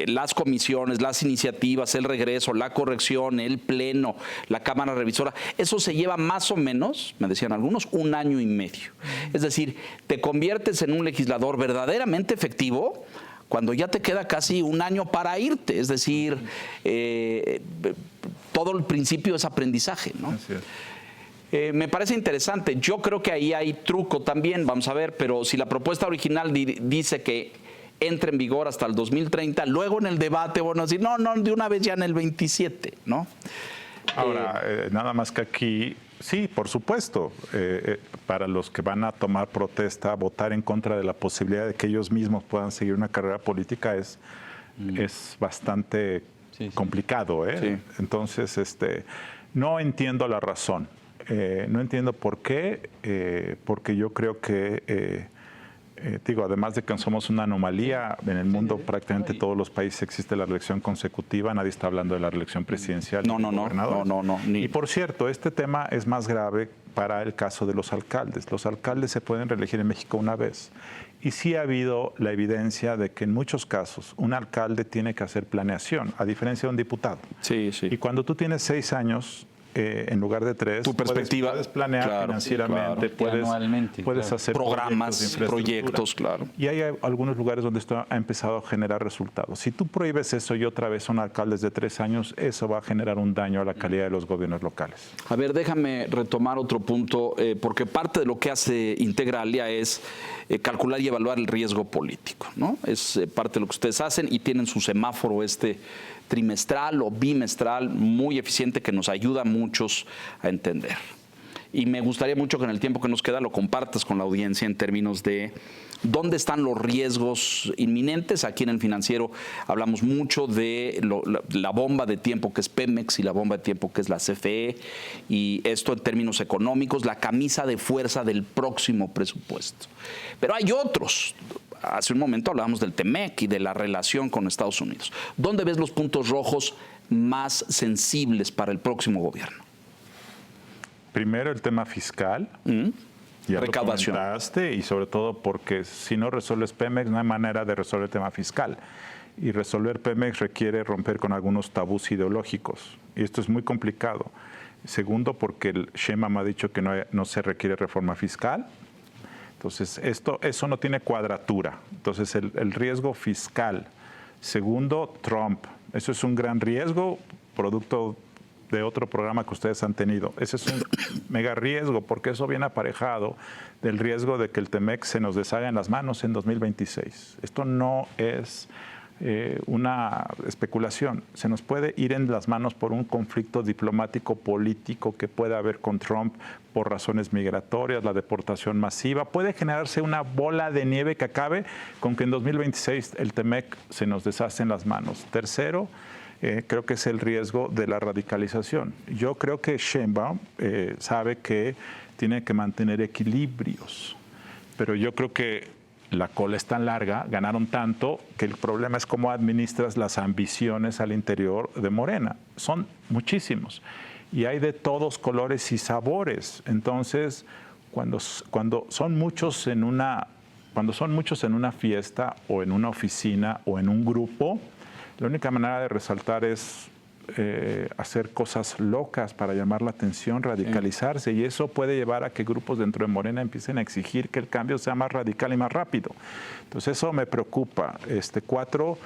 A: las comisiones, las iniciativas, el regreso, la corrección, el pleno, la Cámara Revisora, eso se lleva más o menos, me decían algunos, 1 año y medio. Es decir, te conviertes en un legislador verdaderamente efectivo cuando ya te queda casi 1 año para irte, es decir, todo el principio es aprendizaje, ¿no?
B: Así es.
A: Me parece interesante, yo creo que ahí hay truco también, vamos a ver, pero si la propuesta original dice que entre en vigor hasta el 2030, luego en el debate, bueno, decir, no, de una vez ya en el 27, ¿no?
B: Ahora, nada más que aquí, sí, por supuesto, para los que van a tomar protesta, votar en contra de la posibilidad de que ellos mismos puedan seguir una carrera política es bastante complicado.
A: Sí.
B: Entonces, no entiendo la razón. No entiendo por qué, porque yo creo que digo, además de que somos una anomalía, en el mundo prácticamente todos los países existe la reelección consecutiva, nadie está hablando de la reelección presidencial.
A: No.
B: Y por cierto, este tema es más grave para el caso de los alcaldes. Los alcaldes se pueden reelegir en México una vez. Y sí ha habido la evidencia de que en muchos casos un alcalde tiene que hacer planeación, a diferencia de un diputado.
A: Sí.
B: Y cuando tú tienes 6 años, en lugar de 3,
A: tu perspectiva,
B: puedes planear financieramente, puedes hacer
A: programas, proyectos, claro.
B: Y hay algunos lugares donde esto ha empezado a generar resultados. Si tú prohíbes eso y otra vez son alcaldes de 3 años, eso va a generar un daño a la calidad de los gobiernos locales.
A: A ver, déjame retomar otro punto, porque parte de lo que hace Integralia es calcular y evaluar el riesgo político, ¿no? Es parte de lo que ustedes hacen y tienen su semáforo trimestral o bimestral muy eficiente que nos ayuda a muchos a entender. Y me gustaría mucho que en el tiempo que nos queda lo compartas con la audiencia en términos de dónde están los riesgos inminentes. Aquí en el Financiero hablamos mucho de la bomba de tiempo que es Pemex y la bomba de tiempo que es la CFE, y esto en términos económicos, la camisa de fuerza del próximo presupuesto. Pero hay otros. Hace un momento hablábamos del TEMEC y de la relación con Estados Unidos. ¿Dónde ves los puntos rojos más sensibles para el próximo gobierno?
B: Primero, el tema fiscal. Ya
A: recaudación.
B: Lo comentaste, y sobre todo porque si no resuelves Pemex, no hay manera de resolver el tema fiscal. Y resolver Pemex requiere romper con algunos tabús ideológicos. Y esto es muy complicado. Segundo, porque el Sheinbaum ha dicho que no se requiere reforma fiscal. Entonces, eso no tiene cuadratura. Entonces, el riesgo fiscal. Segundo, Trump. Eso es un gran riesgo, producto de otro programa que ustedes han tenido. Ese es un mega riesgo, porque eso viene aparejado del riesgo de que el TEMEC se nos deshaga en las manos en 2026. Esto no es una especulación. Se nos puede ir en las manos por un conflicto diplomático político que pueda haber con Trump por razones migratorias, la deportación masiva. Puede generarse una bola de nieve que acabe con que en 2026 el TEMEC se nos deshace en las manos. Tercero, creo que es el riesgo de la radicalización. Yo creo que Sheinbaum sabe que tiene que mantener equilibrios, pero yo creo que la cola es tan larga, ganaron tanto, que el problema es cómo administras las ambiciones al interior de Morena. Son muchísimos y hay de todos colores y sabores. Entonces, cuando son muchos en una fiesta o en una oficina o en un grupo, la única manera de resaltar es hacer cosas locas para llamar la atención, radicalizarse, y eso puede llevar a que grupos dentro de Morena empiecen a exigir que el cambio sea más radical y más rápido. Entonces eso me preocupa. 4,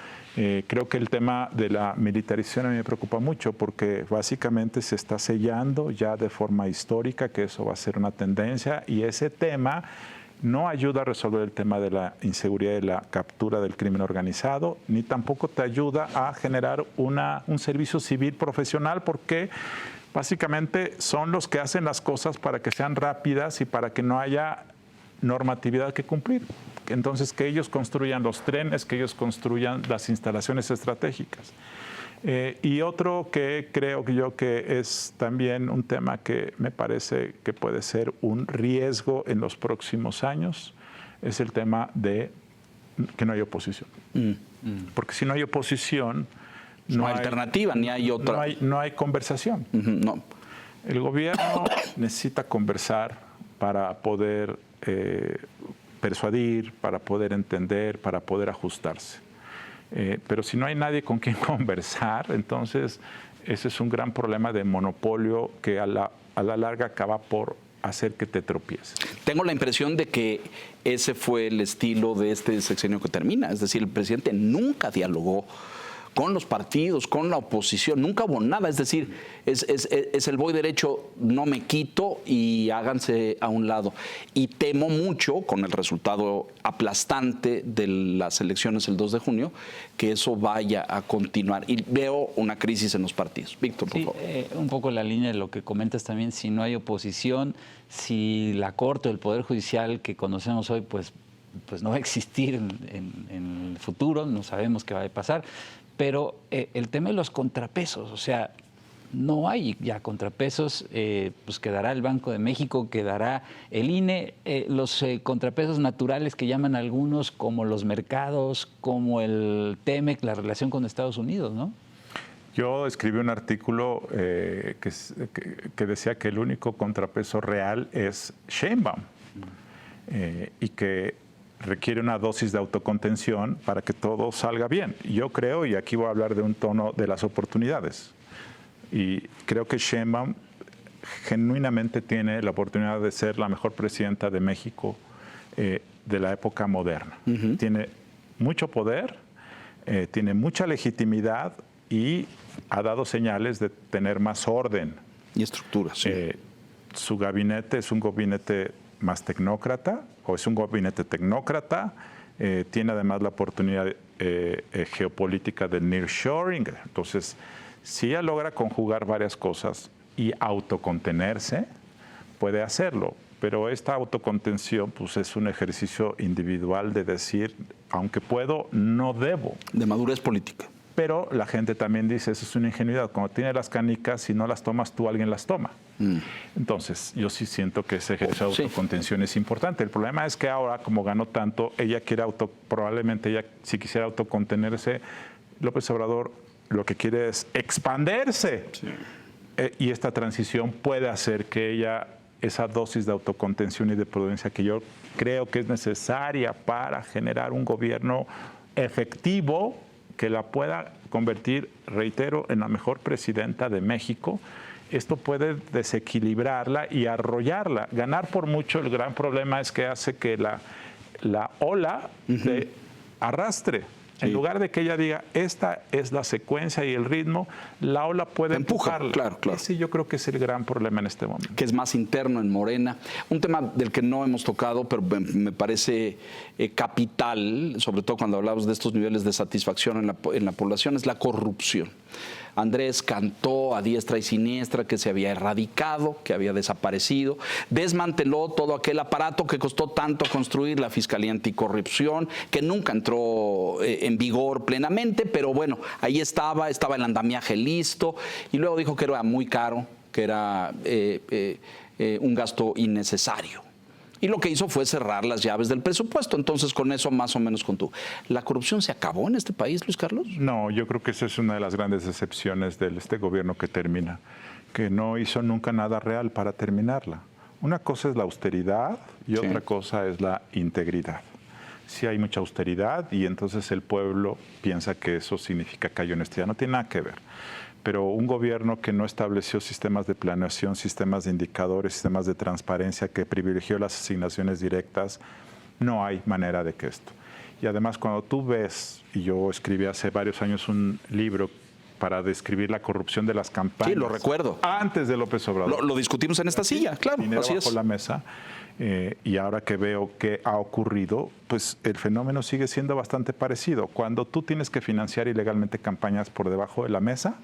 B: creo que el tema de la militarización a mí me preocupa mucho, porque básicamente se está sellando ya de forma histórica que eso va a ser una tendencia, y ese tema no ayuda a resolver el tema de la inseguridad y la captura del crimen organizado, ni tampoco te ayuda a generar un servicio civil profesional, porque básicamente son los que hacen las cosas para que sean rápidas y para que no haya normatividad que cumplir. Entonces, que ellos construyan los trenes, que ellos construyan las instalaciones estratégicas. Y otro que creo yo que es también un tema que me parece que puede ser un riesgo en los próximos años, es el tema de que no hay oposición. Porque si no hay oposición,
A: no hay alternativa, ni hay otra.
B: No hay conversación.
A: No.
B: El gobierno necesita conversar para poder persuadir, para poder entender, para poder ajustarse. Pero si no hay nadie con quien conversar, entonces ese es un gran problema de monopolio que a la larga acaba por hacer que te tropieces.
A: Tengo la impresión de que ese fue el estilo de este sexenio que termina. Es decir, el presidente nunca dialogó con los partidos, con la oposición, nunca hubo nada. Es decir, es el voy derecho, no me quito y háganse a un lado. Y temo mucho, con el resultado aplastante de las elecciones el 2 de junio, que eso vaya a continuar. Y veo una crisis en los partidos. Víctor, por favor.
C: Un poco la línea de lo que comentas también, si no hay oposición, si la Corte o el Poder Judicial que conocemos hoy, pues no va a existir en el futuro, no sabemos qué va a pasar. Pero el tema de los contrapesos, o sea, no hay ya contrapesos, pues quedará el Banco de México, quedará el INE, los contrapesos naturales que llaman algunos, como los mercados, como el TEMEC, la relación con Estados Unidos, ¿no?
B: Yo escribí un artículo que decía que el único contrapeso real es Sheinbaum, y que requiere una dosis de autocontención para que todo salga bien. Yo creo, y aquí voy a hablar de un tono de las oportunidades, y creo que Sheinbaum genuinamente tiene la oportunidad de ser la mejor presidenta de México de la época moderna. Tiene mucho poder, tiene mucha legitimidad y ha dado señales de tener más orden.
A: Y estructura, sí.
B: Su gabinete es un gabinete más tecnócrata, o es un gabinete tecnócrata, tiene además la oportunidad geopolítica del nearshoring. Entonces, si ella logra conjugar varias cosas y autocontenerse, puede hacerlo. Pero esta autocontención pues, es un ejercicio individual de decir, aunque puedo, no debo.
A: De madurez política.
B: Pero la gente también dice, eso es una ingenuidad. Cuando tiene las canicas, si no las tomas tú, alguien las toma. Entonces, yo sí siento que ese ejercicio de autocontención es importante. El problema es que ahora, como ganó tanto, ella quiere probablemente ella, si quisiera autocontenerse, López Obrador lo que quiere es expandirse. Sí. Y esta transición puede hacer que ella, esa dosis de autocontención y de prudencia que yo creo que es necesaria para generar un gobierno efectivo, que la pueda convertir, reitero, en la mejor presidenta de México. Esto puede desequilibrarla y arrollarla. Ganar por mucho, el gran problema es que hace que la ola te arrastre. Sí. En lugar de que ella diga, esta es la secuencia y el ritmo, la ola puede empujarla.
A: Claro.
B: Ese yo creo que es el gran problema en este momento.
A: Que es más interno en Morena. Un tema del que no hemos tocado, pero me parece capital, sobre todo cuando hablamos de estos niveles de satisfacción en la población, es la corrupción. Andrés cantó a diestra y siniestra que se había erradicado, que había desaparecido, desmanteló todo aquel aparato que costó tanto construir, la Fiscalía Anticorrupción, que nunca entró en vigor plenamente, pero bueno, ahí estaba el andamiaje listo, y luego dijo que era muy caro, que era un gasto innecesario. Y lo que hizo fue cerrar las llaves del presupuesto. Entonces, con eso más o menos contó. ¿La corrupción se acabó en este país, Luis Carlos?
B: No, yo creo que esa es una de las grandes decepciones de este gobierno que termina, que no hizo nunca nada real para terminarla. Una cosa es la austeridad y otra cosa es la integridad. Sí hay mucha austeridad y entonces el pueblo piensa que eso significa que hay honestidad. No tiene nada que ver. pero un gobierno que no estableció sistemas de planeación, sistemas de indicadores, sistemas de transparencia, que privilegió las asignaciones directas, no hay manera de que esto. Y además, cuando tú ves, y yo escribí hace varios años un libro para describir la corrupción de las campañas.
A: Sí, lo recuerdo.
B: Antes de López Obrador.
A: Lo discutimos en esta silla, claro.
B: Dinero
A: Así
B: bajo
A: es.
B: la mesa. Y ahora que veo qué ha ocurrido, pues el fenómeno sigue siendo bastante parecido. Cuando tú tienes que financiar ilegalmente campañas por debajo de la mesa,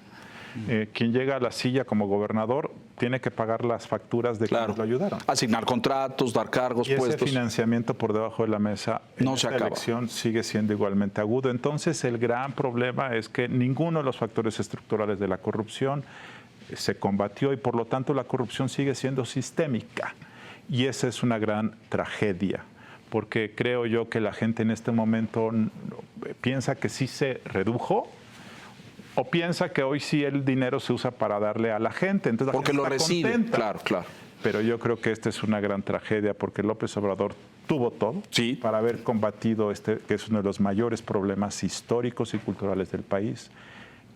B: quien llega a la silla como gobernador tiene que pagar las facturas de quienes lo ayudaron.
A: Asignar contratos, dar cargos,
B: Y ese
A: puestos.
B: financiamiento por debajo de la mesa
A: No
B: en
A: se
B: esta
A: acaba.
B: elección sigue siendo igualmente agudo. Entonces, el gran problema es que ninguno de los factores estructurales de la corrupción se combatió y por lo tanto la corrupción sigue siendo sistémica. Y esa es una gran tragedia, porque creo yo que la gente en este momento piensa que sí se redujo o piensa que hoy sí el dinero se usa para darle a la gente. Entonces,
A: Porque lo recibe,
B: contenta.
A: claro, claro.
B: Pero yo creo que esta es una gran tragedia porque López Obrador tuvo todo para haber combatido que es uno de los mayores problemas históricos y culturales del país.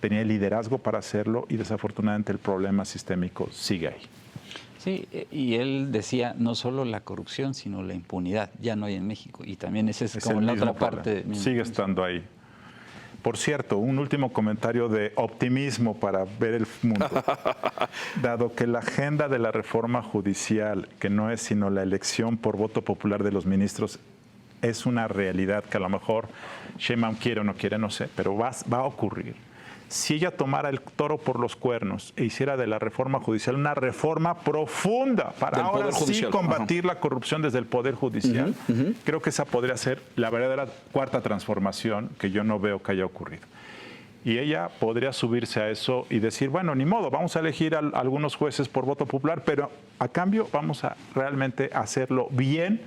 B: Tenía el liderazgo para hacerlo y desafortunadamente el problema sistémico sigue ahí.
C: Sí, y él decía no solo la corrupción, sino la impunidad. Ya no hay en México. Y también esa es como la otra parte.
B: Sigue estando ahí. Por cierto, un último comentario de optimismo para ver el mundo. Dado que la agenda de la reforma judicial, que no es sino la elección por voto popular de los ministros, es una realidad que a lo mejor Sheinbaum quiere o no quiere, no sé, pero va a ocurrir. Si ella tomara el toro por los cuernos e hiciera de la reforma judicial una reforma profunda para
A: Del
B: ahora
A: Poder
B: sí
A: Judicial.
B: combatir la corrupción desde el Poder Judicial, creo que esa podría ser la verdadera cuarta transformación que yo no veo que haya ocurrido. Y ella podría subirse a eso y decir, bueno, ni modo, vamos a elegir a algunos jueces por voto popular, pero a cambio vamos a realmente hacerlo bien.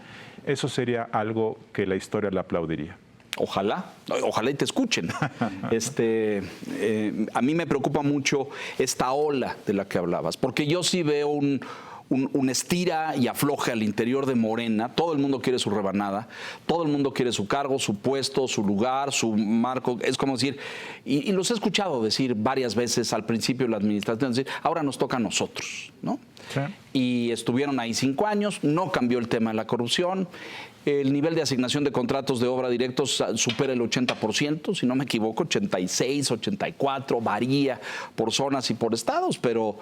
B: Eso sería algo que la historia le aplaudiría.
A: Ojalá y te escuchen. A mí me preocupa mucho esta ola de la que hablabas, porque yo sí veo un estira y afloje al interior de Morena. Todo el mundo quiere su rebanada, todo el mundo quiere su cargo, su puesto, su lugar, su marco. Es como decir, y los he escuchado decir varias veces al principio de la administración, decir, ahora nos toca a nosotros, ¿no?
B: Sí.
A: Y estuvieron ahí 5 años, no cambió el tema de la corrupción. El nivel de asignación de contratos de obra directos supera el 80%, si no me equivoco, 86, 84, varía por zonas y por estados, pero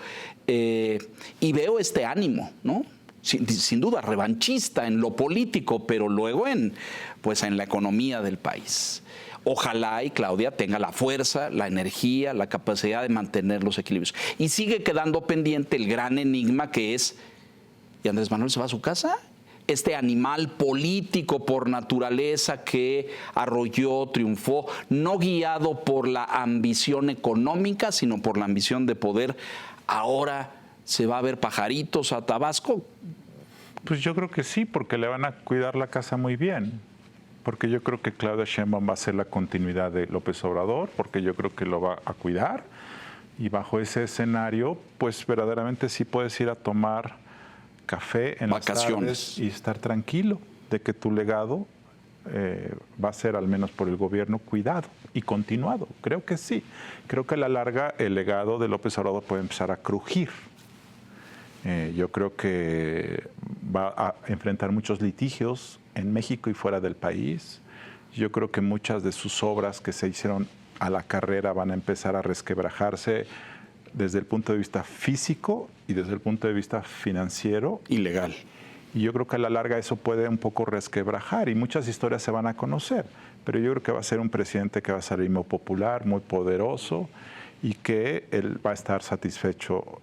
A: y veo este ánimo, ¿no? Sin duda, revanchista en lo político, pero luego en la economía del país. Ojalá y Claudia tenga la fuerza, la energía, la capacidad de mantener los equilibrios. Y sigue quedando pendiente el gran enigma que es, ¿y Andrés Manuel se va a su casa? Este animal político por naturaleza que arrolló, triunfó, no guiado por la ambición económica, sino por la ambición de poder, ahora se va a ver pajaritos a Tabasco.
B: Pues yo creo que sí, porque le van a cuidar la casa muy bien. Porque yo creo que Claudia Sheinbaum va a ser la continuidad de López Obrador, porque yo creo que lo va a cuidar. Y bajo ese escenario, pues verdaderamente sí puedes ir a tomar café en
A: vacaciones
B: las tardes y estar tranquilo de que tu legado va a ser, al menos por el gobierno, cuidado y continuado. Creo que sí. Creo que a la larga el legado de López Obrador puede empezar a crujir. Yo creo que va a enfrentar muchos litigios en México y fuera del país. Yo creo que muchas de sus obras que se hicieron a la carrera van a empezar a resquebrajarse desde el punto de vista físico y desde el punto de vista financiero.
A: Ilegal.
B: Y yo creo que a la larga eso puede un poco resquebrajar y muchas historias se van a conocer. Pero yo creo que va a ser un presidente que va a salir muy popular, muy poderoso y que él va a estar satisfecho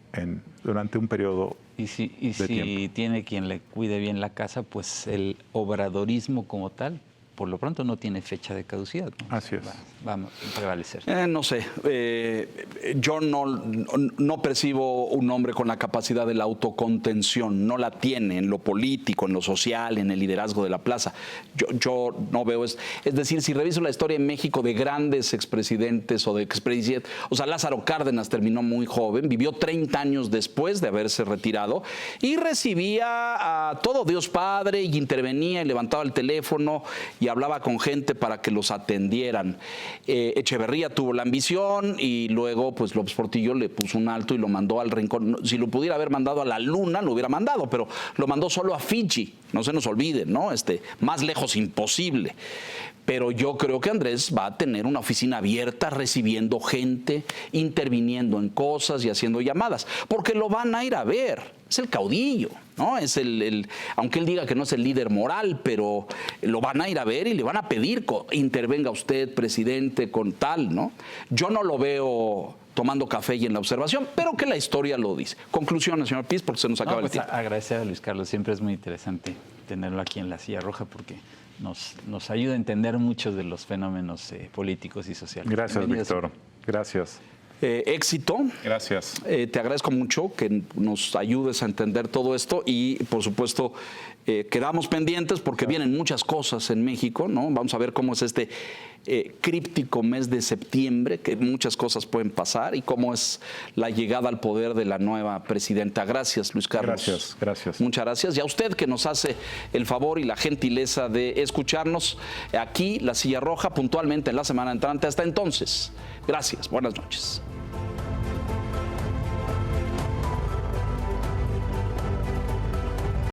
B: durante un periodo
C: Y si
B: tiempo.
C: tiene quien le cuide bien la casa, pues el obradorismo como tal, por lo pronto no tiene fecha de caducidad, ¿no?
B: Así es.
C: Va a prevalecer.
A: No sé, yo no percibo un hombre con la capacidad de la autocontención, no la tiene en lo político, en lo social, en el liderazgo de la plaza. Yo no veo, es decir, si reviso la historia en México de grandes expresidentes o de expresidentes, o sea, Lázaro Cárdenas terminó muy joven, vivió 30 años después de haberse retirado y recibía a todo Dios Padre y intervenía y levantaba el teléfono y hablaba con gente para que los atendieran. Echeverría tuvo la ambición y luego pues López Portillo le puso un alto y lo mandó al rincón. Si lo pudiera haber mandado a la luna, lo hubiera mandado, pero lo mandó solo a Fiji. No se nos olviden, ¿no? Más lejos imposible. Pero yo creo que Andrés va a tener una oficina abierta, recibiendo gente, interviniendo en cosas y haciendo llamadas, porque lo van a ir a ver. Es el caudillo, ¿no? Es aunque él diga que no es el líder moral, pero lo van a ir a ver y le van a pedir, intervenga usted, presidente, con tal, ¿no? Yo no lo veo tomando café y en la observación, pero que la historia lo dice. Conclusiones, señor Piz, porque se nos acaba el tiempo.
C: Agradecer a Luis Carlos, siempre es muy interesante tenerlo aquí en la Silla Roja, porque nos ayuda a entender muchos de los fenómenos políticos y sociales.
B: Gracias, Víctor. Gracias.
A: Éxito.
B: Gracias.
A: Te agradezco mucho que nos ayudes a entender todo esto y, por supuesto, quedamos pendientes porque vienen muchas cosas en México, ¿no? Vamos a ver cómo es críptico mes de septiembre, que muchas cosas pueden pasar y cómo es la llegada al poder de la nueva presidenta. Gracias, Luis Carlos.
B: Gracias.
A: Muchas gracias. Y a usted que nos hace el favor y la gentileza de escucharnos aquí, La Silla Roja, puntualmente en la semana entrante. Hasta entonces, gracias. Buenas noches.